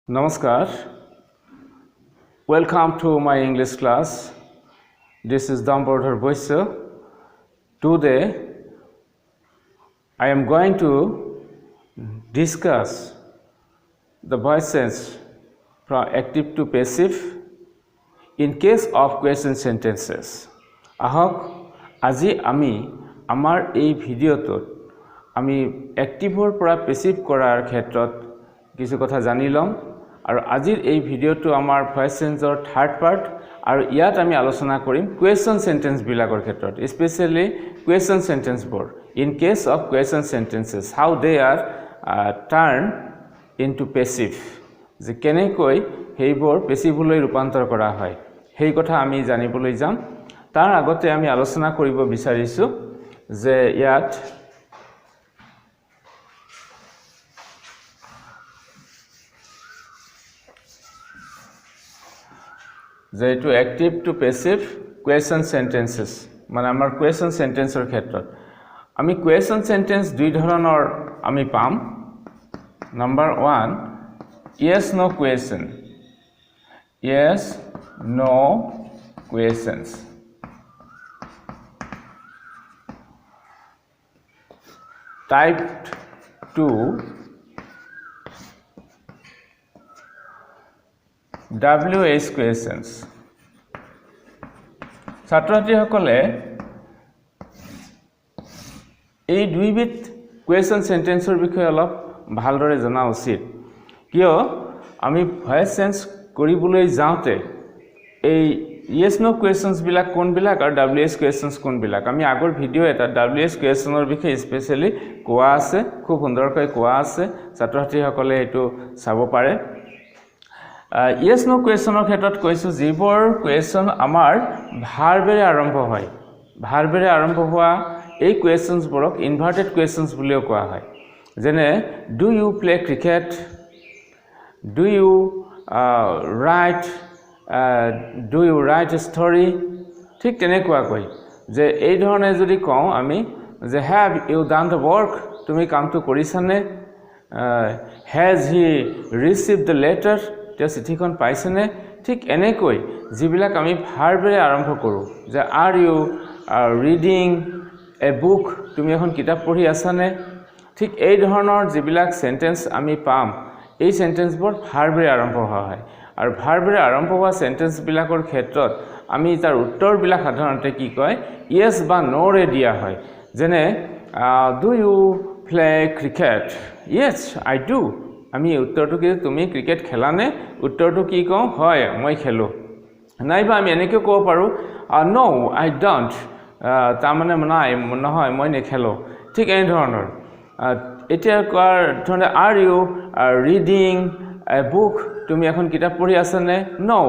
Namaskar. Welcome to my English class. This is Dambardhar Boissa. Today, I am going to discuss the voice sense from active to passive in case of question sentences. Ahok, আজি আমি আমাৰ এই ভিডিওটোত আমি activeৰ পৰা passive কৰাৰ ক্ষেত্ৰত কিছু কথা জানি লম আৰু আজিৰ এই ভিডিওটো আমাৰ ভয়েস সেন্সৰ থাৰ্ড পাৰ্ট আৰু ইয়াত আমি আলোচনা কৰিম কোৱেশ্চন সেন্টেন্স বিলাকৰ ক্ষেত্ৰত স্পেশালি কোৱেশ্চন সেন্টেন্স বোৰ in case of question sentences how they R turn into passive যে কেনেকৈ হেইবোৰ পেসিভলৈ ৰূপান্তৰ কৰা হয় হেই কথা আমি জানিবলৈ যাম তাৰ আগতে আমি আলোচনা কৰিব বিচাৰিছো যে ইয়াত to active to passive question sentences মানে আমাৰ question sentenceৰ ক্ষেত্ৰত আমি question sentence দুই ধৰণৰ আমি পাম number 1 yes no question yes no questions type 2 WH questions ছাত্ৰছাত্ৰী সকলে এই দুইবিধ কোৱেশ্চন সেন্টেন্সৰ বিষয়ে অলপ ভালদৰে জনা উচিত কিয় আমি ভয়েস সেন্স কৰিবলৈ যাওতে এই yes no questions বিলাক কোন বিলাক আৰু WH questions কোন বিলাক আমি আগৰ ভিডিও এটা WH questionৰ বিষয়ে স্পেশালি কোৱা আছে খুব সুন্দৰকৈ কোৱা আছে ছাত্ৰছাত্ৰী সকলে এটো চাব পাৰে yes no question or ক্ষেত্ৰত কৈছো যিবোৰ question আমাৰ ভাৰ্বেৰে আৰম্ভ হয় ভাৰ্বেৰে আৰম্ভ হোৱা এই questions বোৰক inverted questions বুলিও কোৱা হয় যেনে do you play cricket do you write a story ঠিক তেনেকুৱা কই যে এই ধৰণে যদি কওঁ আমি যে have you done the work তুমি কামটো কৰিছানে has he received the letter তে চিঠিখন পাইছেনে ঠিক এনেকৈ যিবিলাক আমি ভাৰ্বেৰে আৰম্ভ কৰো যে are you reading a book তুমি এখন কিতাপ পঢ়ি আছানে ঠিক এই ধৰণৰ যিবিলাক সেন্টেন্স আমি পাম এই সেন্টেন্সবোৰ ভাৰ্বেৰে আৰম্ভ হয় আৰু ভাৰ্বেৰে আৰম্ভ হোৱা সেন্টেন্স বিলাকৰ ক্ষেত্ৰত আমি তাৰ উত্তৰ বিলাক সাধাৰণতে কি কয় yes বা no ৰে দিয়া হয় যেনে do you play cricket yes I do আমি উত্তৰটো কি তুমি ক্ৰিকেট খেলানে উত্তৰটো কি কওঁ হয় মই খেলো নাইবা আমি এনেকৈ ক'ব পাৰো no I don't তাৰ মানে নাই নহয় মই নেখেলো ঠিক এই ধৰণৰ এতিয়া কোৱাৰ ধৰণে are you reading a book তুমি এখন কিতাপ পঢ়ি আছানে no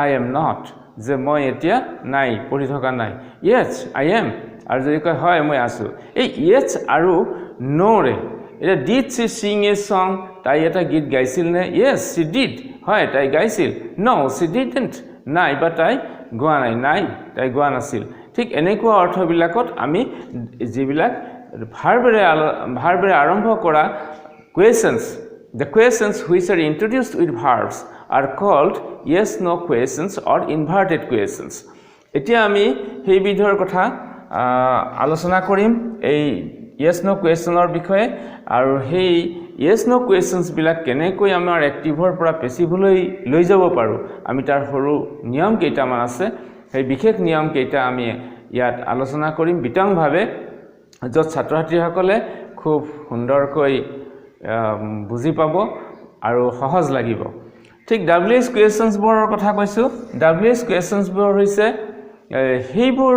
I am not যে মই এতিয়া নাই পঢ়ি থকা নাই yes I am আৰু যদি কয় হয় মই আছো এই yes আৰু no ৰে এটা did she sing a song তাই এটা গীত গাইছিল নে yes she did হয় তাই গাইছিল no she didn't নাই বা তাই গোৱা নাই তাই গোৱা নাছিল ঠিক এনেকুৱা অৰ্থবিলাকত আমি যিবিলাক ভাৰ্বেৰে আৰম্ভ কৰা questions the questions which are introduced with verbs are called yes no questions or inverted questions এতিয়া আমি সেই বিধৰ কথা আলোচনা কৰিম এই yes no questionৰ বিষয়ে আৰু সেই yes no questions বিলাক কেনেকৈ আমাৰ activeৰ পৰা passiveলৈ লৈ যাব পাৰো আমি তাৰ সৰু নিয়ম কেইটামান আছে সেই বিশেষ নিয়ম কেইটা আমি ইয়াত আলোচনা কৰিম বিতংভাৱে যত ছাত্ৰছাত্ৰী সকলে খুব সুন্দৰকৈ বুজি পাব আৰু সহজ লাগিব ঠিক WH questions বোৰৰ কথা কৈছো WH questions বোৰ হৈছে হেইবোৰ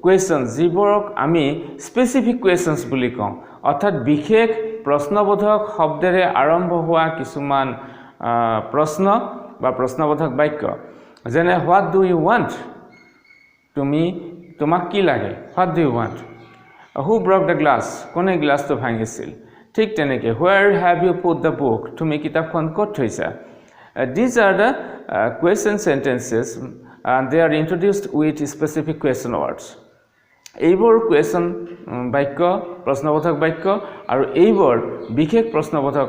questions যিবোৰক আমি specific questions বুলি কওঁ অৰ্থাৎ বিশেষ প্ৰশ্নবোধক শব্দৰে আৰম্ভ হোৱা কিছুমান প্ৰশ্ন বা প্ৰশ্নবোধক বাক্য যেনে what do you want তোমাক কি লাগে what do you want who broke the glass কোনে গ্লাসটো ভাঙিছিল ঠিক তেনেকৈ where have you put the book তুমি কিতাপখন ক'ত থৈছা these are the question sentences and they are introduced with specific question words এইবোৰ question বাক্য প্ৰশ্নবোধক বাক্য আৰু এইবোৰ বিশেষ প্ৰশ্নবোধক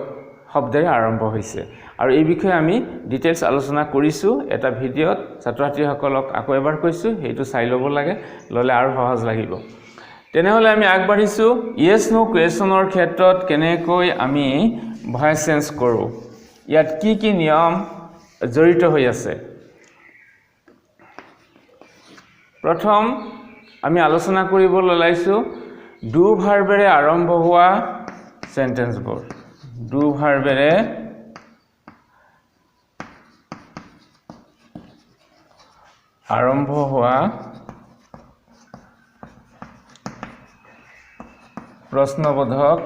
শব্দৰে আৰম্ভ হৈছে আৰু এই বিষয়ে আমি ডিটেইলছ আলোচনা কৰিছো এটা ভিডিঅ'ত ছাত্ৰ-ছাত্ৰীসকলক আকৌ এবাৰ কৈছো হেইটো চাই ল'ব লাগে ললে আৰু সহজ লাগিব তেনেহলে আমি আগবাঢ়িছো yes no কুৱেশ্যনৰ ক্ষেত্ৰত কেনেকৈ আমি ভয়েস চেঞ্জ কৰো ইয়াত কি নিয়ম জড়িত হৈ আছে প্ৰথম আমি আলোচনা কৰিবলৈ লাইছো ডু ভাৰ্বেৰে আৰম্ভ হোৱা সেন্টেন্সবোৰ ডু ভাৰ্বেৰে আৰম্ভ হোৱা প্ৰশ্নবোধক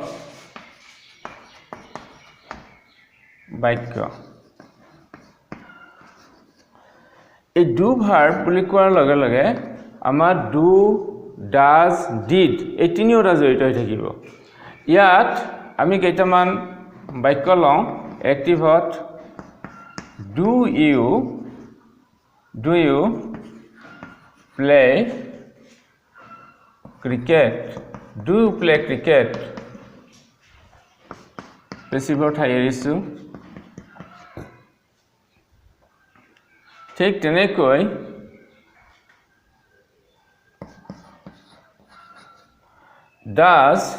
বাক্য এই ডু ভাৰ্ব বুলি কোৱাৰ লগে লগে আমাৰ ডু ডাজ ডিড এই তিনিওটা জড়িত হৈ থাকিব ইয়াত আমি কেইটামান বাক্য লওঁ এক্টিভত do you play cricket do you play cricket পেছিভৰ ঠাই এৰিছো ঠিক তেনেকৈ does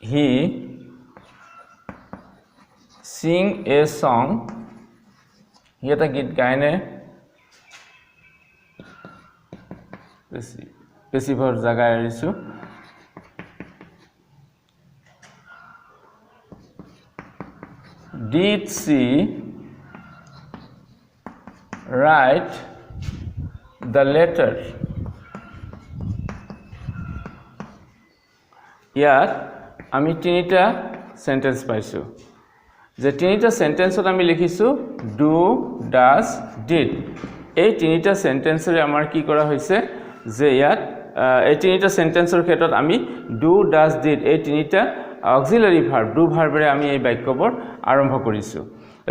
he sing a song he eta git gaine পেছিভৰ জাগা এৰিছো did she write the letter ইয়াত আমি তিনিটা সেন্টেন্স পাইছো যে তিনিটা সেন্টেন্সত আমি লিখিছো ডু ডাজ ডিড এই তিনিটা সেন্টেন্সৰে আমাৰ কি কৰা হৈছে যে ইয়াত এই তিনিটা সেন্টেন্সৰ ক্ষেত্ৰত আমি ডু ডাজ ডিড এই তিনিটা অক্সিলাৰি ভাৰ্ব ডু ভাৰ্বেৰে আমি এই বাক্যবোৰ আৰম্ভ কৰিছো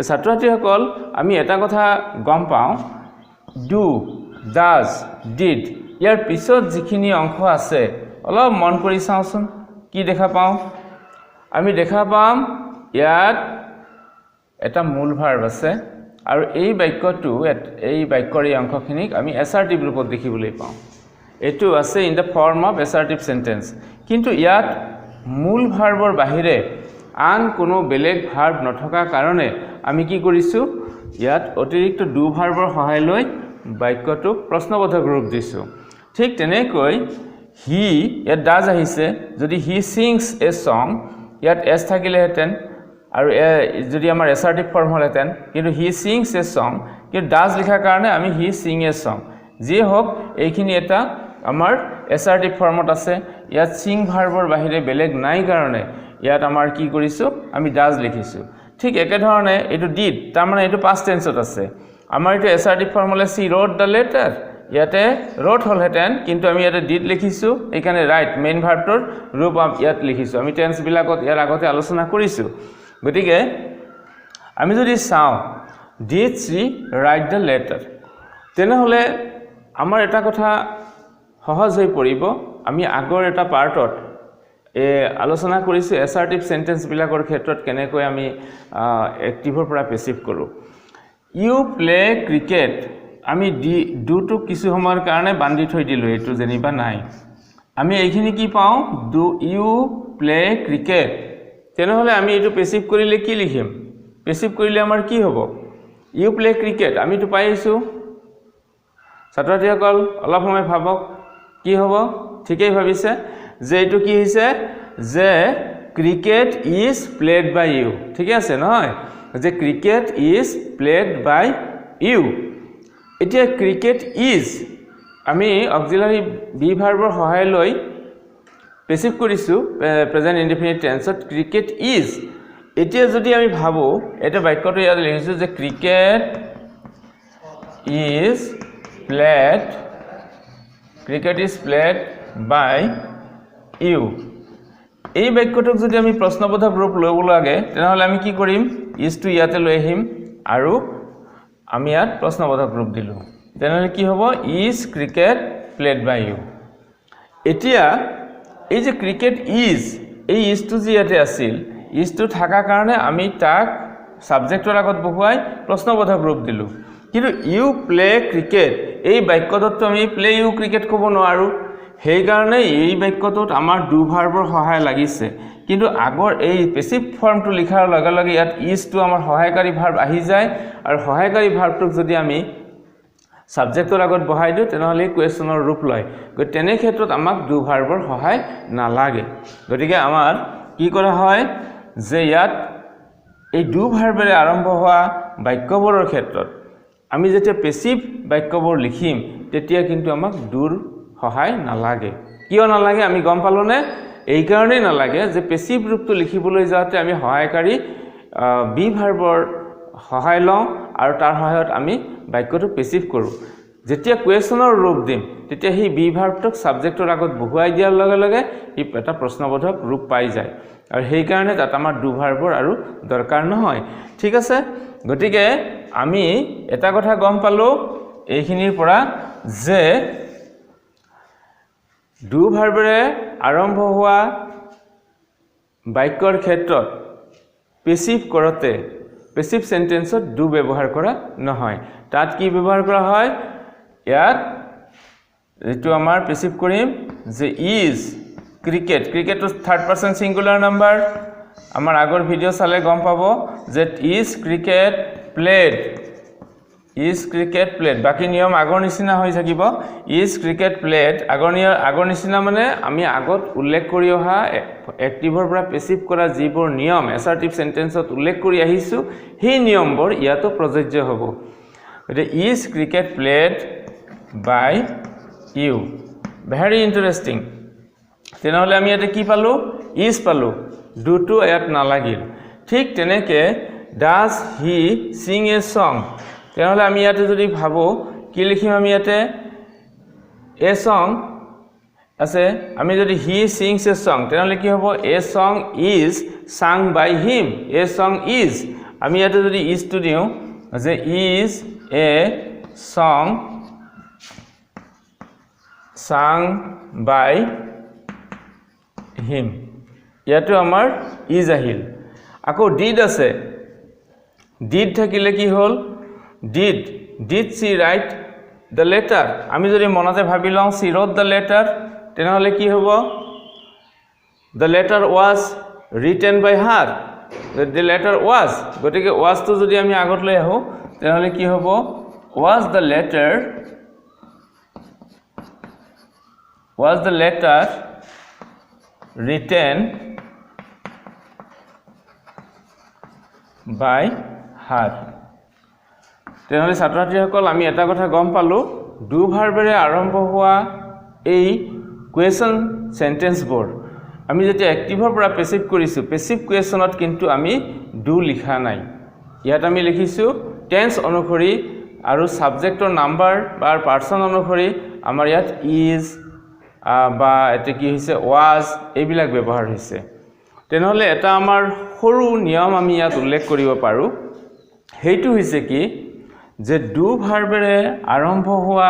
ছাত্ৰ-ছাত্ৰীসকল আমি এটা কথা গম পাওঁ ডু ডাজ ডিড ইয়াৰ পিছত যিখিনি অংশ আছে অলপ মন কৰি চাওঁচোন কি দেখা পাওঁ আমি দেখা পাম ইয়াত এটা মূল ভাৰ্ব আছে আৰু এই বাক্যটো এই বাক্যৰ এই অংশখিনিক আমি এছাৰ্টিভ ৰূপত দেখিবলৈ পাওঁ এটো আছে in the form of assertive sentence কিন্তু ইয়াত মূল ভাৰ্বৰ বাহিৰে আন কোনো বেলেগ ভাৰ্ব নথকা কাৰণে আমি কি কৰিছো ইয়াত অতিৰিক্ত ডু ভাৰ্বৰ সহায় লৈ বাক্যটোক প্ৰশ্নবোধক ৰূপ দিছো ঠিক তেনেকৈ হি ইয়াত ডাজ আহিছে যদি হি সিংস এ সং ইয়াত এছ থাকিলেহেঁতেন আৰু যদি আমাৰ এছাৰ্টিভ ফৰ্ম হ'লহেঁতেন কিন্তু হি সিংস এ সং কিন্তু ডাজ লিখাৰ কাৰণে আমি হি সিং এ সং যি হওক এইখিনি এটা আমাৰ এছাৰ্টিভ ফৰ্মত আছে ইয়াত সিং ভাৰ্বৰ বাহিৰে বেলেগ নাই কাৰণে ইয়াত আমাৰ কি কৰিছো আমি ডাজ লিখিছো ঠিক একেধৰণে এইটো ডিড তাৰ মানে এইটো পাষ্ট টেন্সত আছে আমাৰ এইটো এছাৰ্টিভ ফৰ্ম হ'লে সি ৰোড দ্য লেটাৰ ইয়াতে ৰোড হ'লহেঁতেন কিন্তু আমি ইয়াতে ডিড লিখিছো এইকাৰণে ৰাইট মেইন ভাৰ্বটোৰ ৰূপ ইয়াত লিখিছো আমি টেন্স বিলাকত ইয়াৰ আগতে আলোচনা কৰিছো গতিকে আমি যদি চাওঁ did she write the letter তেনেহ'লে আমাৰ এটা কথা সহজ হৈ পৰিব আমি আগৰ এটা পাৰ্টত আলোচনা কৰিছো এছাৰ্টিভ সেন্টেন্স বিলাকৰ ক্ষেত্ৰত কেনেকৈ আমি এক্টিভৰ পৰা পেছিভ কৰো ইউ প্লে ক্ৰিকেট আমি ডুটো কিছু সময়ৰ কাৰণে বান্ধি থৈ দিলো এটো যেনিবা নাই আমি এইখিনি কি পাওঁ ডু ইউ প্লে ক্ৰিকেট তেনেহ'লে আমি এটো পেছিভ কৰিলে কি লিখিম পেছিভ কৰিলে আমাৰ কি হ'ব ইউ প্লে ক্ৰিকেট আমি তো পাইছো ছাত্ৰসকল অলপ সময় ভাবক কি হ'ব ঠিকই ভাবিছে যে এটো কি হৈছে যে cricket is played by you ঠিক আছে নহয় যে cricket is played by you এতিয়া ক্ৰিকেট ইজ আমি অক্সিলাৰি বি ভাৰ্বৰ সহায় লৈ পেছিভ কৰিছো প্ৰেজেন্ট ইনডিফিনিট টেন্সত ক্ৰিকেট ইজ এতিয়া যদি আমি ভাবো এটা বাক্যটো ইয়াত লিখিছো যে cricket is played by you এই বাক্যটোক যদি আমি প্ৰশ্নবোধক ৰূপ ল'ব লাগে তেনেহ'লে আমি কি কৰিম ইজ টু ইয়াতে লৈ আহিম আৰু আমি ইয়াত প্ৰশ্নবোধক ৰূপ দিলো তেনেহ'লে কি হ'ব is cricket played by you এতিয়া এই যে ক্ৰিকেট ইজ এই ইজটো যে ইয়াতে আছিল ইজটো থাকা কাৰণে আমি তাক সাবজেক্টৰ আগত বহুৱাই প্ৰশ্নবোধক ৰূপ দিলো কিন্তু ইউ প্লে ক্ৰিকেট এই বাক্যটোত আমি প্লে ইউ ক্ৰিকেট ক'ব নোৱাৰো সেই কাৰণে এই বাক্যটোত আমাৰ ডু ভাৰ্বৰ সহায় লাগিছে কিন্তু আগৰ এই পেসিভ ফৰ্মটো লিখাৰ লগে লগে ইয়াত ইজটো আমাৰ সহায়কাৰী ভাৰ্ব আহি যায় আৰু সহায়কাৰী ভাৰ্বটোক যদি আমি সাবজেক্টৰ আগত বহাই দিও তেনেহলে কোৱেশ্যনৰ ৰূপ লয় গতিকে তেনে ক্ষেত্ৰত আমাক ডু ভাৰ্বৰ সহায় নালাগে গতিকে আমাৰ কি কৰা হয় যে ইয়াত এই ডু ভাৰ্বেৰে আৰম্ভ হোৱা বাক্যবোৰৰ ক্ষেত্ৰত আমি যেতিয়া পেসিভ বাক্যবোৰ লিখিম তেতিয়া কিন্তু আমাক ডুৰ সহায় নালাগে কিয় নালাগে আমি গম পালোনে এই কাৰণে নালাগে যে পেসিভ ৰূপটো লিখিবলৈ যাওঁতে আমি সহায়কাৰী বি ভাৰ্বৰ সহায় লওঁ আৰু তাৰ সহায়ত আমি বাক্যটো পেসিভ কৰোঁ যেতিয়া কোৱেশ্যনৰ ৰূপ দিম তেতিয়া সেই বি ভাৰ্বটোক সাবজেক্টৰ আগত বহুৱাই দিয়াৰ লগে লগে ই এটা প্ৰশ্নবোধক ৰূপ পাই যায় আৰু সেই কাৰণে তাত আমাৰ ডু ভাৰ্বৰ আৰু দৰকাৰ নহয় ঠিক আছে গতিকে আমি এটা কথা গম পালো এইখিনিৰ পৰা যে ডু ভাৰ্বেৰে আৰম্ভ হোৱা বাক্যৰ ক্ষেত্ৰত পেসিভ কৰতে পেসিভ সেন্টেন্সত ডু ব্যৱহাৰ কৰা নহয় তাত কি ব্যৱহাৰ কৰা হয় ইয়াত এটো আমাৰ পেসিভ কৰিম যে ইজ ক্ৰিকেট ক্ৰিকেটটো থাৰ্ড পাৰসন সিঙ্গুলাৰ নাম্বাৰ আমাৰ আগৰ ভিডিও চালে গম পাব যে ইজ ক্ৰিকেট প্লেড বাকি নিয়ম আগৰ নিচিনা হৈ থাকিব ইজ ক্ৰিকেট প্লেড আগৰ নিচিনা মানে আমি আগত উল্লেখ কৰি অহা এক্টিভৰ পৰা পেসিভ কৰা যিবোৰ নিয়ম এসাৰ্টিভ সেন্টেন্সত উল্লেখ কৰি আহিছো সেই নিয়মবোৰ ইয়াতো প্ৰযোজ্য হ'ব এটা is cricket played by you very interesting তেনেহলে আমি এটা কি পালো ইজ পালো ডু টু ইয়াত নালাগিল ঠিক তেনেকে does he Singh a song তেনেহলে আমি ইয়াতে যদি ভাবো কি লিখিম আমি ইয়াতে এ সং আছে আমি যদি হি সিংস এ সং তেনেহলে কি হ'ব a song is sung by him a song is আমি ইয়াতে যদি ইজ টু দিও যে is a song sung by him ইয়াতো আমাৰ ইজ আহিল আকৌ ডিড আছে ডিড থাকিলে কি হল did she write the letter আমি যদি মনতে ভাবি লওঁ সি রোট দ্য লেটার তেনেহলে কি হ'ব the letter was written by her the letter was গতিকে ওয়াজটো যদি আমি আগত লৈ আহো তেনেহলে কি হ'ব was the letter written by her তেনেহলে ছাত্ৰছাত্ৰীসকল আমি এটা কথা গম পালো ডু ভাৰ্বেৰে আৰম্ভ হোৱা এই কুৱেশ্যন সেন্টেন্সবোৰ আমি যেতিয়া এক্টিভৰ পৰা পেসিভ কৰিছো পেসিভ কুৱেশ্যনত কিন্তু আমি ডু লিখা নাই ইয়াত আমি লিখিছো টেন্স অনুসৰি আৰু সাবজেক্টৰ নাম্বাৰ বা পাৰসন অনুসৰি আমাৰ ইয়াত ইজ বা এতে কি হৈছে ওয়াজ এইবিলাক ব্যৱহাৰ হৈছে তেনেহলে এটা আমাৰ সৰু নিয়ম আমি ইয়াত উল্লেখ কৰিব পাৰো হেইটো হৈছে কি যে ডু ভাৰ্বেৰে আৰম্ভ হোৱা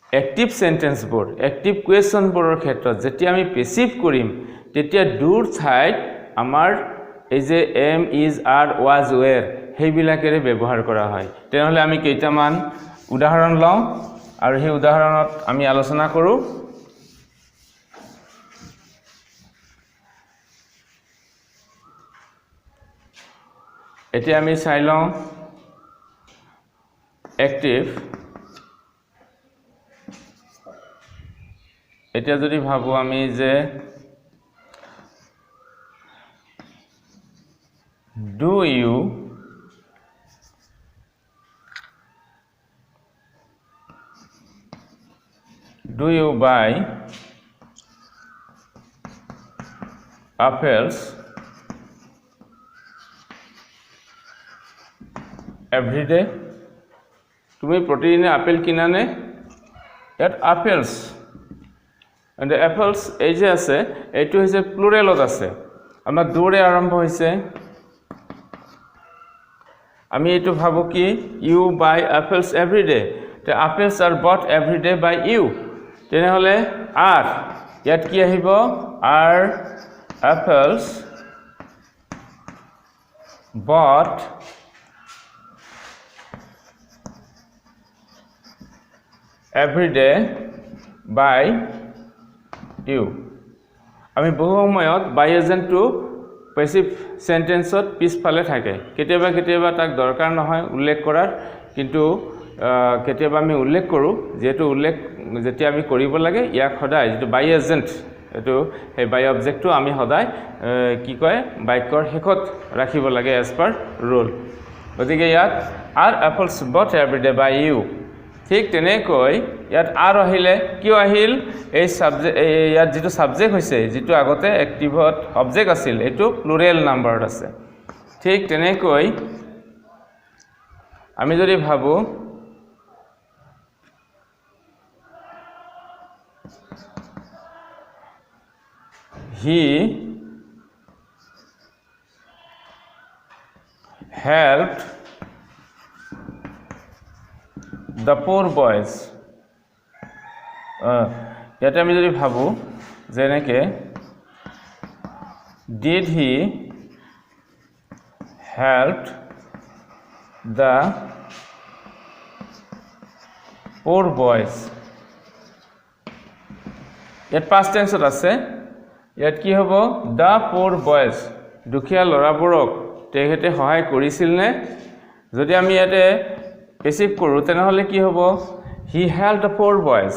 এক্টিভ সেন্টেন্সবোৰ এক্টিভ কুৱেশ্যনবোৰৰ ক্ষেত্ৰত যেতিয়া আমি পেসিভ কৰিম তেতিয়া ডুৰ ঠাইত আমাৰ এই যে am is are was were হেইবিলাকেৰে ব্যৱহাৰ কৰা হয় তেনেহলে আমি কেইটামান উদাহৰণ লওঁ আৰু সেই উদাহৰণত আমি আলোচনা কৰো এতিয়া আমি চাই লওঁ এক্টিভ এতিয়া যদি ভাবো আমি যে do you buy apples every day তুমি প্ৰতিদিনে আপেল কিনানে ইয়াত apples and the apples এই যে আছে এইটো হৈছে প্লুৰেলত আছে আমাৰ দুৰে আৰম্ভ হৈছে আমি এইটো ভাবো কি you buy apples every day the apples are bought every day by you তেনেহলে are ইয়াত কি আহিব are apples bought every day by you. আমি বহু সময়ত by agentটো পেসিভ সেন্টেন্সত পিছফালে থাকে কেতিয়াবা কেতিয়াবা তাক দৰকাৰ নহয় উল্লেখ কৰাৰ কিন্তু কেতিয়াবা আমি উল্লেখ কৰো যেটো উল্লেখ যেতিয়া আমি কৰিব লাগে ইয়াক সদায় যেটো by agent এটো এই by objectটো আমি সদায় কি কয় বাক্যৰ শেষত ৰাখিব লাগে as per rule গতিকে ইয়াত are apples bought every day by you ঠিক তেনেকৈ ইয়াত আর আহিলে কিয় আহিল এই সাবজেক্ট ইয়াত যেটো সাবজেক্ট হৈছে যেটো আগতে অ্যাক্টিভত অবজেক্ট আছিল এটো প্লুরাল নাম্বাৰত আছে ঠিক তেনেকৈ আমি যদি ভাবো he helped the poor boys ইয়াতে আমি যদি ভাবো যেনেকে did he help the poor boys ইয়াত past tense আছে ইয়াত কি হ'ব the poor boys দুখীয়া লৰাবোৰক তেখেতে সহায় কৰিছিল নে যদি আমি ইয়াতে পেসিভ কৰো তেনেহলে কি হ'ব he helped the poor boys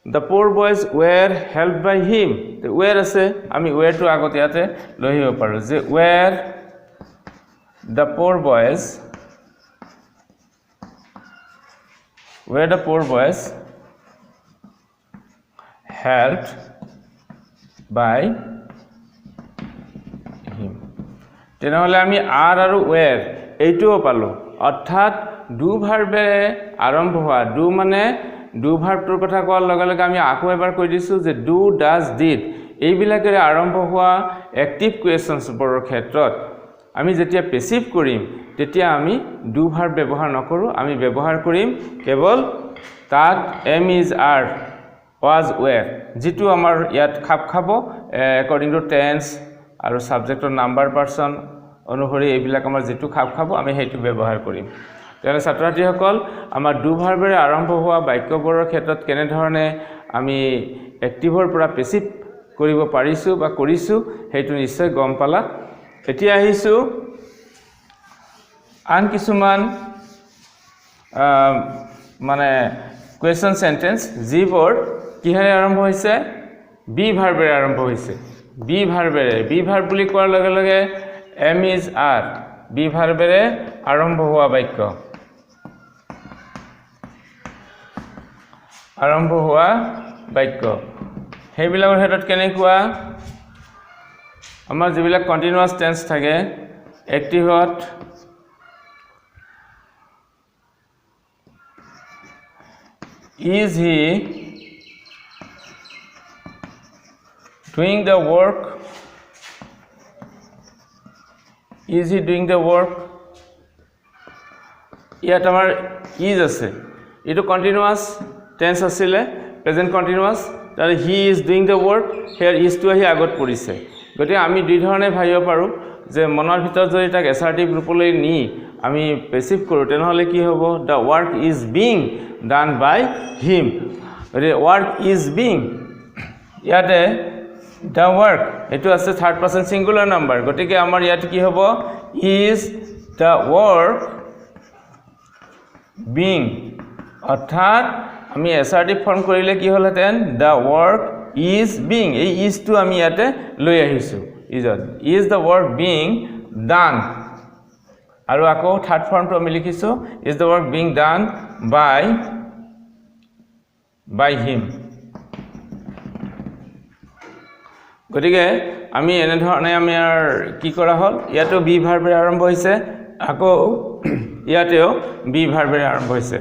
the poor boys were helped by him the were আছে আমি were to আগত ইয়াতে লৈ আহিব পাৰো যে were the poor boys helped by him তেনেহলে আমি are আৰু were এইটোও পালো অৰ্থাৎ ডু ভাৰ্বেৰে আৰম্ভ হোৱা ডু মানে ডু ভাৰ্বটোৰ কথা কোৱাৰ লগে লগে আমি আকৌ এবাৰ কৈ দিছো যে ডু ডাজ ডিড এইবিলাকেৰে আৰম্ভ হোৱা এক্টিভ কুৱেশ্যনছ বোৰৰ ক্ষেত্ৰত আমি যেতিয়া পেসিভ কৰিম তেতিয়া আমি ডু ভাৰ্ব ব্যৱহাৰ নকৰো আমি ব্যৱহাৰ কৰিম কেৱল তাত am is are was were যেটো আমাৰ ইয়াত খাপ খাব according to tense আৰু সাবজেক্টৰ নাম্বাৰ পাৰসন অনুসৰি এইবিলাক আমাৰ যেটো খাপ খাব আমি হেতু ব্যৱহাৰ কৰিম তেনে ছাত্ৰছাত্ৰীসকল আমাৰ ডু ভাৰ্বেৰে আৰম্ভ হোৱা বাক্যবোৰৰ ক্ষেত্ৰত কেনে ধৰণে আমি এক্টিভৰ পৰা পেসিভ কৰিব পাৰিছো বা কৰিছো হেতু নিশ্চয় গম পালা এতিয়া আহিছো আন কিছুমান মানে কোৱেশ্চন সেন্টেন্স যিবোৰ কিহেৰে আৰম্ভ হৈছে বি ভাৰ্বেৰে আৰম্ভ হৈছে বি ভাৰ্ব বুলি কোৱাৰ লগে লগে এম ইজ আৰ বি ভাৰ্বেৰে আৰম্ভ হোৱা বাক্য সেইবিলাকৰ ক্ষেত্ৰত কেনেকুৱা আমাৰ যিবিলাক কন্টিনিউয়াস টেন্স থাকে এক্টিভত is he doing the work ইয়াত আমাৰ is আছে এটো কন্টিনিউয়াস টেন্স আছিল প্ৰেজেন্ট কন্টিনিউয়াস তাৰ he is doing the work here is to আহি আগত পৰিছে গতি আমি দুই ধৰণে ভাবিব পাৰো যে মনৰ ভিতৰত যদি তাক এসাৰ্টিভ ৰূপলৈ নি আমি পেসিভ কৰো তেনেহলে কি হ'ব the work is being done by him the work is being ইয়াতে the work এটো আছে থাৰ্ড পাৰসন সিঙ্গুলাৰ নাম্বাৰ গতিকে আমাৰ ইয়াত কি হ'ব is the work being অৰ্থাৎ আমি এসাৰ্টিভ ফৰ্ম কৰিলে কি হলহেতেন the work is being এই is to আমি ইয়াতে লৈ আহিছো is the work being done আৰু আকৌ থাৰ্ড ফৰ্মটো আমি লিখিছো is the work being done by him গতিকে আমি এনে ধৰণে আমি কি কৰা হল ইয়াতো বি ভাৰ্বেৰে আৰম্ভ হৈছে আকৌ ইয়াতেও বি ভাৰ্বেৰে আৰম্ভ হৈছে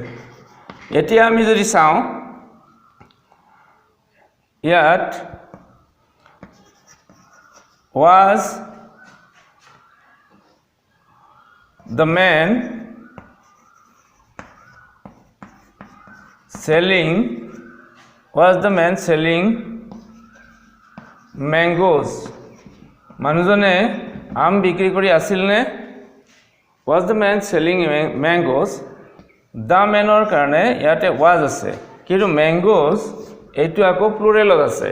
এতিয়া আমি যদি চাওঁ ইয়াত was the man selling mangoes মানুহজনে আম বিক্ৰী কৰি আছিল নে was the man selling mangoes the manor কাৰণে ইয়াতে was আছে কিন্তু mangoes এইটো আকৌ প্লুৰেলত আছে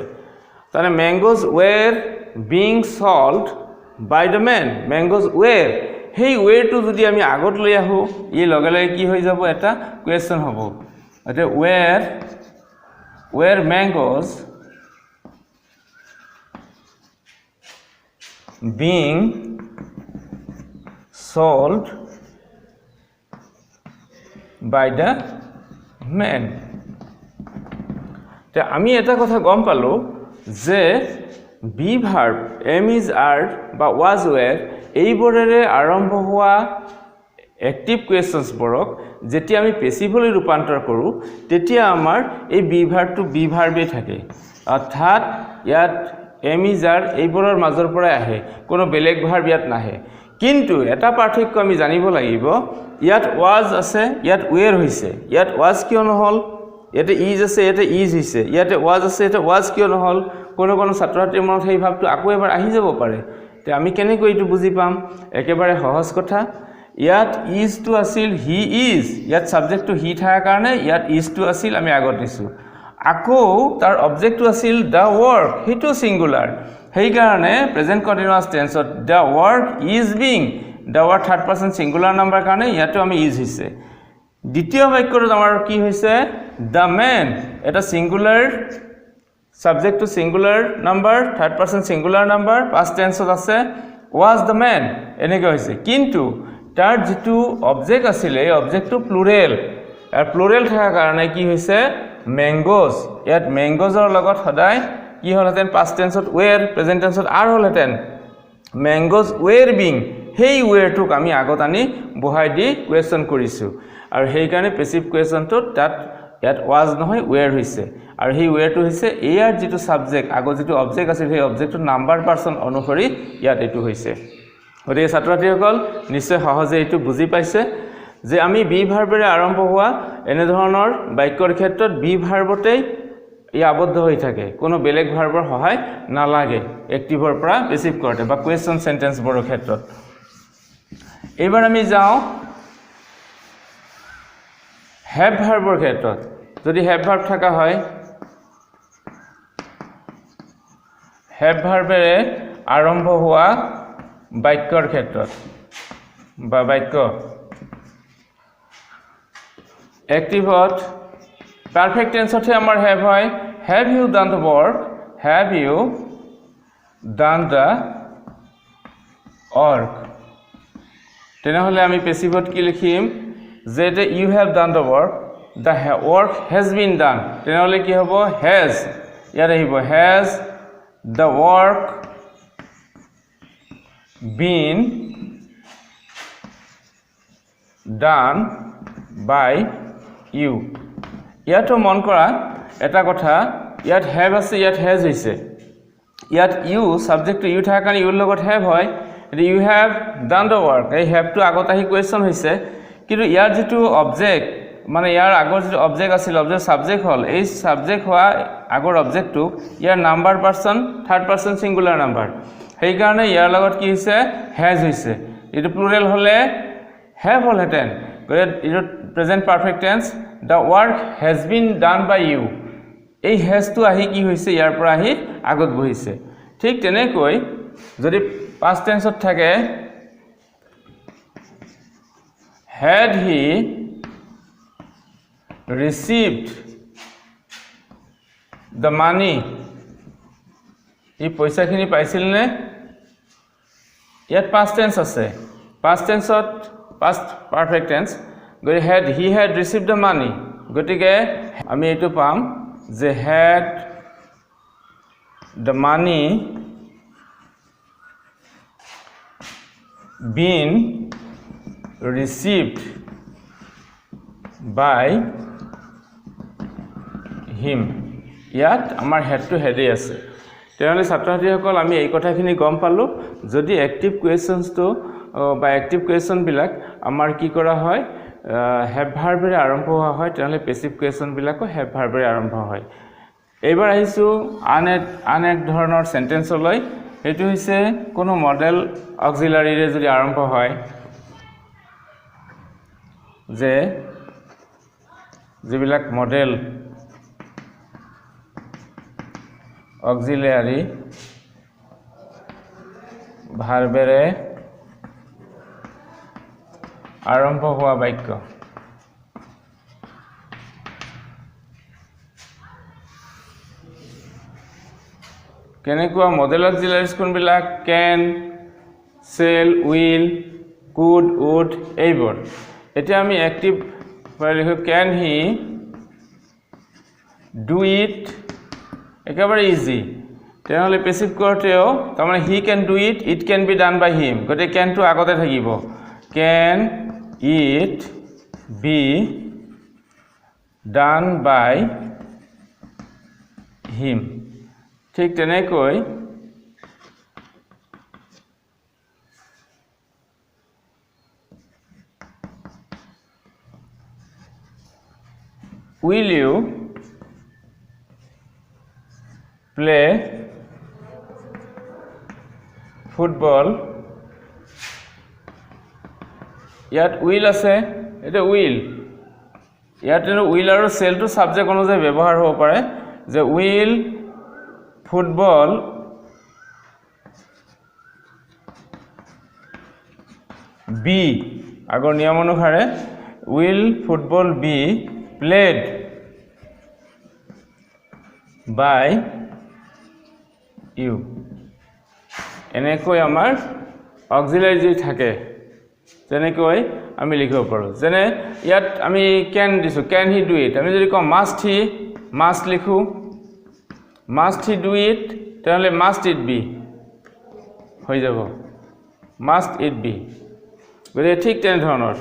তানে mangoes were being sold by the man mangoes were hey were to যদি আমি আগত লৈ আহো ই লগে লগে কি হৈ যাব এটা কোৱেশ্চন হ'ব এটা were mangoes being sold by the man তে আমি এটা কথা গম পালো যে be verb am is are বা was were এইবোৰেৰে আৰম্ভ হোৱা এক্টিভ কোৱেশ্চনছ বৰক যেতিয়া আমি পেসিভলি ৰূপান্তৰ কৰো তেতিয়া আমাৰ এই বি ভাৰ্বটো বি ভাৰ্বে থাকে অৰ্থাৎ ইয়াত am is are এইবোৰৰ মাজৰ পৰা আহে কোনো বেলেগ ভাৰ্ব ইয়াত নাহে কিন্তু এটা পাৰ্থক্য আমি জানিব লাগিব ইয়াত was আছে ইয়াত were হৈছে ইয়াত was কিয় নহল ইয়াতে is আছে ইয়াতে is হৈছে ইয়াতে was আছে ইয়াতে was কিয় নহল কোনো কোনো ছাত্ৰছাত্ৰীৰ মনত সেই ভাৱটো আকৌ এবাৰ আহি যাব পাৰে তে আমি কেনেকৈ এইটো বুজি পাম একেবাৰে সহজ কথা ইয়াত is টো আছিল he is ইয়াত সাবজেক্ট টো he থাকাৰ কাৰণে ইয়াত is টো আছিল আমি আগত দিছো আকৌ তাৰ অবজেক্ট টো আছিল the work হেতু সিঙ্গুলাৰ সেই কাৰণে প্ৰেজেন্ট কন্টিনিউয়াস টেন্সত the work is being the word third person singular number কাৰণে ইয়াতো আমি is হৈছে দ্বিতীয় বাক্যত আমাৰ কি হৈছে the man এটা singular subject to singular number third person singular number past tense আছে was the man এনেকৈ হৈছে কিন্তু তাৰ যেটো অবজেক্ট আছিল এই অবজেক্টটো প্লুৰেল আৰু প্লুৰেল থাকাৰ কাৰণে কি হৈছে mangoes ইয়াত mangoesৰ লগত সদায় কি হলহেতেন past tenseত were present tenseত are হলহেতেন mangoes were being hey were টোক আমি আগত আনি বহাই দি কোৱেশ্চন কৰিছো আৰু সেই কাৰণে পেসিভ কোৱেশ্চনটো তাত ইয়াত was নহয় were হৈছে আৰু সেই were টো হৈছে এয়াৰ যেটো সাবজেক্ট আগত যেটো অবজেক্ট আছিল সেই অবজেক্টৰ নাম্বাৰ পাৰসন অনুসৰি ইয়াত এটো হৈছে গতিকে ছাত্ৰছাত্ৰীসকল নিশ্চয় সহজে এটো বুজি পাইছে যে আমি বি ভাৰ্বেৰে আৰম্ভ হোৱা এনে ধৰণৰ বাক্যৰ ক্ষেত্ৰত বি ভাৰ্বতেই ই আবদ্ধ হৈ থাকে কোনো বেলেগ ভাৰ্বৰ সহায় নালাগে এক্টিভৰ পৰা পেসিভ কৰতে বা কোৱেশ্চন সেন্টেন্স বৰ ক্ষেত্ৰত এবাৰ আমি যাওঁ হ্যাভ ভাৰ্বৰ ক্ষেত্ৰত যদি হ্যাভ ভাৰ্ব থাকা হয় হ্যাভ ভাৰ্বেৰে আৰম্ভ হোৱা বাক্যৰ ক্ষেত্ৰত বা বাক্য এক্টিভত পাৰফেক্ট টেন্সতে আমাৰ হ্যাভ হয় have you done the work have you done the work তেনেহলে আমি পেসিভত কি লিখিম যে you have done the work the work has been done তেনেহলে কি হ'ব হ্যাজ ইয়াত আহিব has the work been done by you ইয়াতো মন কৰা এটা কথা ইয়াত হ্যাভ আছে ইয়াত হ্যাজ হৈছে ইয়াত ইউ সাবজেক্ট ইউ থাকাৰ কাৰণে ইউৰ লগত হ্যাভ হয় you have done the work এই হ্যাভ টো আগত আহি কোৱেশ্চন হৈছে কিন্তু ইয়াৰ যেটো অবজেক্ট মানে ইয়াৰ আগৰ যেটো অবজেক্ট আছিল অবজেক্ট সাবজেক্ট হল এই সাবজেক্ট হোৱা আগৰ অবজেক্টটো ইয়াৰ number person third person singular number সেই কাৰণে ইয়াৰ লগত কি হৈছে হ্যাজ হৈছে এটো প্লুৰেল হলে হ্যাভ হলহেতেন it present perfect tense the work has been done by you এই has to আহি কি হৈছে ইয়াৰ পৰা আহি আগত বহিছে ঠিক তেনেকৈ যদি past tenseত থাকে had he received the money এই পইচাখিনি পাইছিল নে ইয়াত past tense আছে past tenseত past perfect tense had he had received the money গটিকে আমি এটো পাম যে had the money been received by him ইয়াত আমাৰ had to had আছে তেনেহলে ছাত্ৰছাত্ৰীসকল আমি এই কথাখিনি গম পালো যদি এক্টিভ কোৱেশ্চনছ তো বা এক্টিভ কোৱেশ্চন বিলাক আমাৰ কি কৰা হয় হ্যাভ ভাৰ্বেৰে আৰম্ভ হোৱা হয় তেনেহলে পেসিভ কোৱেশ্চন বিলাকো হ্যাভ ভাৰ্বেৰে আৰম্ভ হয় এইবাৰ আহিছো আন এক ধৰণৰ সেন্টেন্সলৈ এইটো হৈছে কোনো মডেল অক্সিলাৰীৰে যদি আৰম্ভ হয় যে যিবিলাক মডেল অক্সিলাৰী ভাৰ্বেৰে আৰম্ভ হোৱা বাক্য কেনেকুৱা মডেল অক্সিলাৰীজ কোনবিলাক can shall will could would এইবোৰ এতিয়া আমি অ্যাক্টিভ ফৰ লিখো can he do it একেবাৰে ইজি তেনেহলে পেসিভ কৰোতেও তাৰমানে he can do it it can be done by him গতে can টো আগতে থাকিব can it be done by him ঠিক তেনেকৈ will you play football ইয়াত will আছে এটা will ইয়াত will আৰু shall টো সাবজেক্ট অনুযায়ী ব্যৱহাৰ হ'ব পাৰে যে will football be আগৰ নিয়ম অনুসাৰে will football be played by you এনেকৈ আমাৰ অক্সিলাৰী যদি থাকে তেনেকৈ আমি লিখিব পাৰো যেনে ইয়াত আমি can দিছো can he do it আমি যদি কম must লিখো must he do it তাহলে must it be হৈ যাব must it be গতিকে ঠিক তেনে ধৰণৰ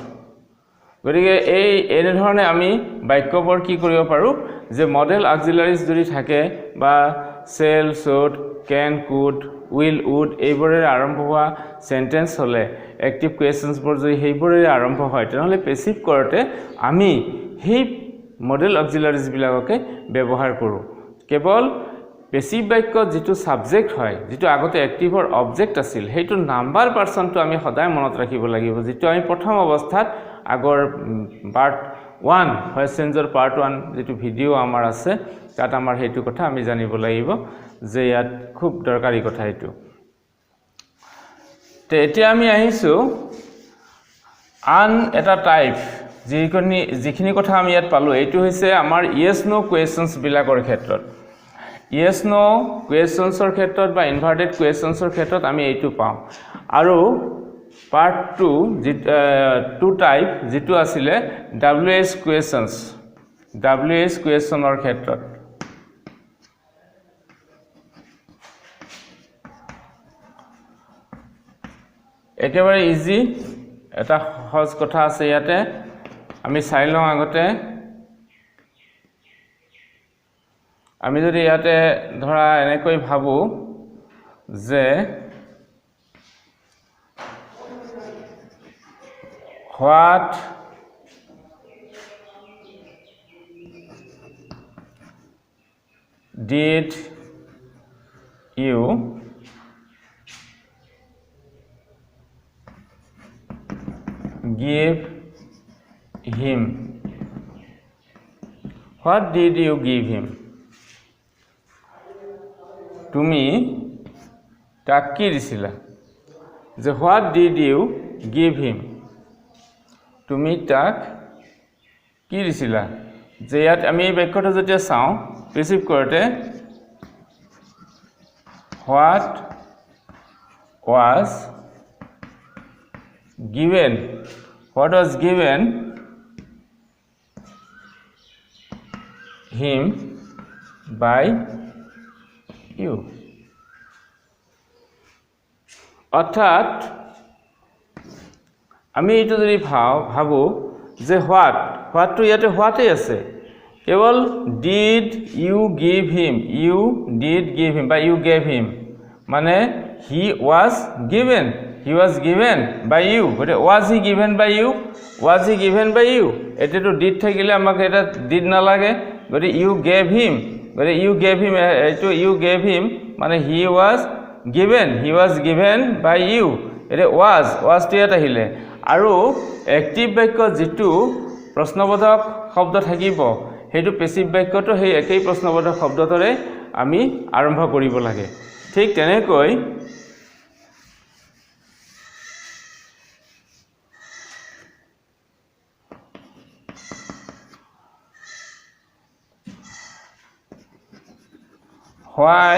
গতিকে এই এনে ধৰণে আমি বাক্যবোৰ কি কৰিব পাৰো যে মডেল অক্সিলাৰীজ যদি থাকে বা shall should can could will would এইবোৰেৰে আৰম্ভ হোৱা সেন্টেন্স হলে অ্যাক্টিভ কোৱেশ্চনছ বোৰ যদি সেইবোৰেৰে আৰম্ভ হয় তেনেহলে পেসিভ কৰোতে আমি সেই মডেল অক্সিলাৰীজ বিলাককে ব্যৱহাৰ কৰো কেৱল পেসিভ বাক্য যেটো সাবজেক্ট হয় যেটো আগতে অ্যাক্টিভৰ অবজেক্ট আছিল হেইটো নাম্বাৰ পাৰসনটো আমি সদায় মনত ৰাখিব লাগিব যেটো আমি প্ৰথম অৱস্থাত আগৰ পাৰ্ট 1 ভয়েস চেঞ্জৰ পাৰ্ট 1 যেটো ভিডিও আমাৰ আছে তাত আমাৰ হেতু কথা আমি জানিব লাগিব যে ইয়াত খুব দৰকাৰী কথা এটো তে এতিয়া আমি আহিছো আন এটা টাইপ যিখিনি কথা আমি ইয়াত পালো এটো হৈছে আমাৰ yes no questions বিলাকৰ ক্ষেত্ৰত yes no questionsৰ ক্ষেত্ৰত বা ইনভাৰ্টেড questionsৰ ক্ষেত্ৰত আমি এইটো পাওঁ আৰু পাৰ্ট 2 টাইপ যেটো আছিল ws questionৰ ক্ষেত্ৰত একেবাৰে ইজি এটা সহজ কথা আছে ইয়াতে আমি চাই লওঁ আগতে আমি যদি ইয়াতে ধৰা এনেকৈ ভাবো যে what did you give him what did you give him তুমি তাক কি দিছিলা যে what did you give him তুমি তাক কি দিছিলা যে ইয়াত আমি এই বাক্যটো যেতিয়া চাওঁ ৰিসিভ কৰোতে what was given him by you অৰ্থাৎ আমি এটো যদি ভাবো যে what টো ইয়াতে হোৱাতে আছে কেৱল did you give him বা you gave him মানে he was given by you but was he given by you এটাটো did থাকিলে আমাক এটা did না লাগে but you gave him এটো you gave him মানে he was given by you array was টো ইয়াত আহিলে আৰু এক্টিভ বাক্য যেটো প্ৰশ্নবোধক শব্দ থাকিব হেতু পেসিভ বাক্যটো সেই একেই প্ৰশ্নবোধক শব্দতৰে আমি আৰম্ভ কৰিব লাগে ঠিক তেনেকৈ why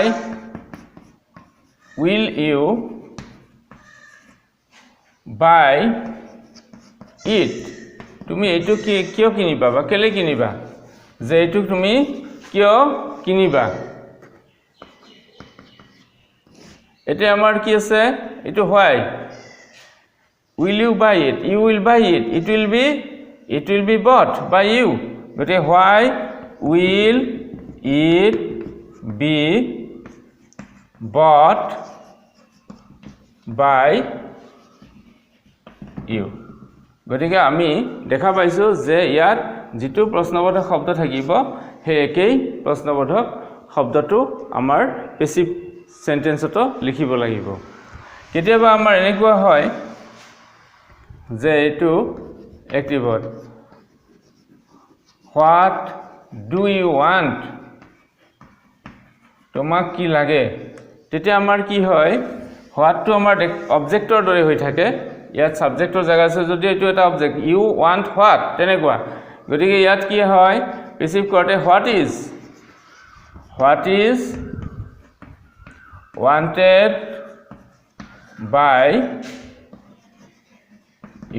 will you buy it তুমি এটো কিয় কিনিবা বা কেলে কিনিবা যে এটো তুমি কিয় কিনিবা এতে আমাৰ কি আছে এটো why will you buy it you will buy it it will be bought by you গতে why will it be bought by you গতিকে আমি দেখা পাইছো যে ইয়াত যেটো প্ৰশ্নবোধক শব্দ থাকিব হে একেই প্ৰশ্নবোধক শব্দটো আমাৰ পেসিভ সেন্টেন্সটো লিখিব লাগিব কেতিয়াবা আমাৰ এনেকুৱা হয় যে এটো এক্টিভত what do you want তোমাক কি লাগে তেতিয়া আমাৰ কি হয় what টো আমাৰ অবজেক্টৰ দৰে হৈ থাকে ইয়াত সাবজেক্টৰ জায়গা আছে যদি এটো এটা অবজেক্ট you want what তেনেকুৱা গতিকে ইয়াত কি হয় পেসিভ কৰতে what is wanted by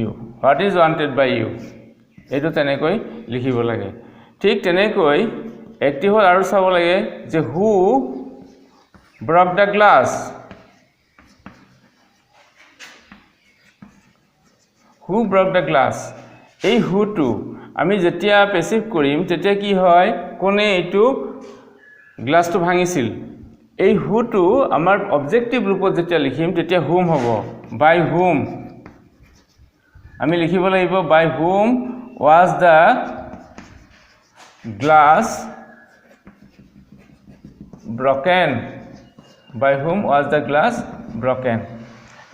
you what is wanted by you এটো তেনেকৈ লিখিব লাগে ঠিক তেনেকৈ এক্টিভ আৰু চাব লাগে যে who broke the glass who broke the glass এই who টো আমি যেতিয়া পেসিভ কৰিম তেতিয়া কি হয় কোনে এটো গ্লাসটো ভাঙিছিল এই who টো আমাৰ অবজেক্টিভ ৰূপত যেতিয়া লিখিম তেতিয়া whom হ'ব by whom আমি লিখিব লাগিব by whom was the glass broken by whom was the glass broken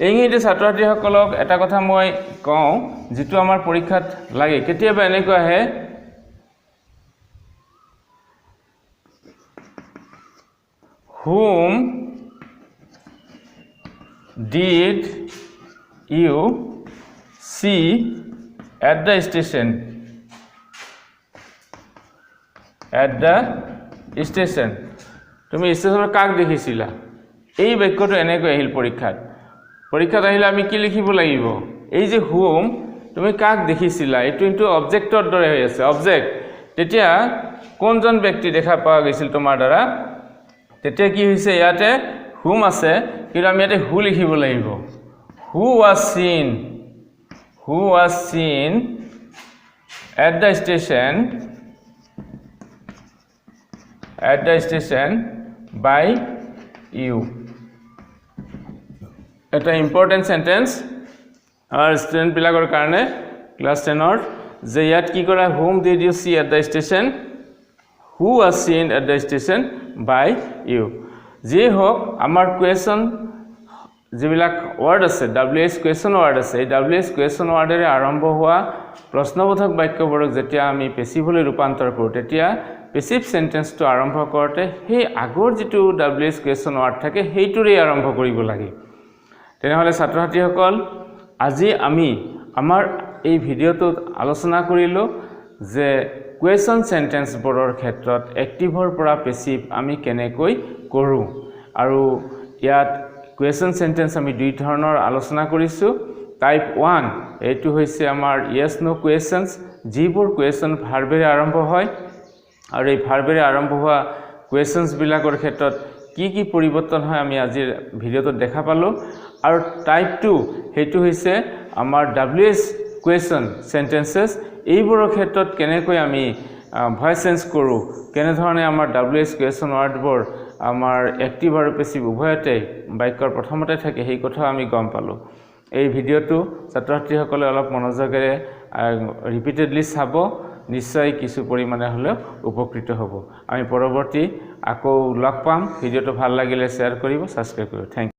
এইহিতে ছাত্ৰছাত্ৰী সকলক এটা কথা মই কওঁ যেটো আমাৰ পৰীক্ষাত লাগে কেতিয়াবা এনেকৈ আহে whom did you see at the station তুমি স্টেশনৰ কাক দেখিছিলা এই বাক্যটো এনেকৈ আহিল পৰীক্ষাত আহিলে আমি কি লিখিব লাগিব এই যে whom তুমি কাক দেখিছিলা এটো ইনটু অবজেক্টৰ দৰে হৈ আছে অবজেক্ট তেতিয়া কোনজন ব্যক্তি দেখা পোৱা গৈছিল তোমাৰ দ্বাৰা তেতিয়া কি হৈছে ইয়াতে whom আছে কিন্তু আমি ইয়াতে who লিখিব লাগিব who was seen at the station by you এটা ইম্পৰ্টেন্ট সেন্টেন্স our student বিলাকৰ কাৰণে ক্লাস 10 ৰ যে ইয়াত কি কৰা whom did you see at the station who was seen at the station by you যে হোক আমাৰ কোৱেশ্চন যিবিলাক ওয়াৰ্ড আছে WH কোৱেশ্চন ওয়াৰ্ড আছে এই WH কোৱেশ্চন ওয়াৰ্ডেৰে আৰম্ভ হোৱা প্ৰশ্নবোধক বাক্যবোৰক যেতিয়া আমি পেসিভলৈ ৰূপান্তৰ কৰো তেতিয়া পেসিভ সেন্টেন্সটো আৰম্ভ কৰতে সেই আগৰ যেটো WH কোৱেশ্চন ওয়াৰ্ড থাকে হেইটোৰে আৰম্ভ কৰিব লাগে তেনেহলে ছাত্ৰছাত্ৰীসকল আজি আমি আমাৰ এই ভিডিওটোত আলোচনা কৰিলো যে কোৱেশ্চন সেন্টেন্স বোৰৰ ক্ষেত্ৰত এক্টিভৰ পৰা পেসিভ আমি কেনেকৈ কৰো আৰু ইয়াত কোৱেশ্চন সেন্টেন্স আমি দুই ধৰণৰ আলোচনা কৰিছো টাইপ 1 এটো হৈছে আমাৰ yes no questions যিবোৰ কোৱেশ্চন ভাৰ্বেৰে আৰম্ভ হয় আৰু এই ভাৰ্বেৰে আৰম্ভ হোৱা কোৱেশ্চনছ বিলাকৰ ক্ষেত্ৰত কি পৰিৱৰ্তন হয় আমি আজি ভিডিওটো দেখা পালো আৰু টাইপ 2 হেতু হৈছে আমাৰ WH কোৱেশ্চন সেন্টেন্সেস এইবোৰৰ ক্ষেত্ৰত কেনেকৈ আমি ভয়েস চেঞ্জ কৰো কেনে ধৰণে আমাৰ WH কোৱেশ্চন ওয়াৰ্ডবোৰ আমাৰ এক্টিভ আৰু পেসিভ উভয়তে বাক্যৰ প্ৰথমতে থাকে সেই কথা আমি গম পালো এই ভিডিওটো ছাত্ৰছাত্ৰীসকলে অলপ মনোযোগেৰে ৰিপিটেডলি চাব নিশ্চয় কিছু পৰিমাণে হ'লেও উপকৃত হ'ব। আমি পৰৱৰ্তী আকৌ লগ পাম। ভিডিঅ'টো ভাল লাগিলে শ্বেয়াৰ কৰিব, ছাবস্ক্ৰাইব কৰিব। Thank U.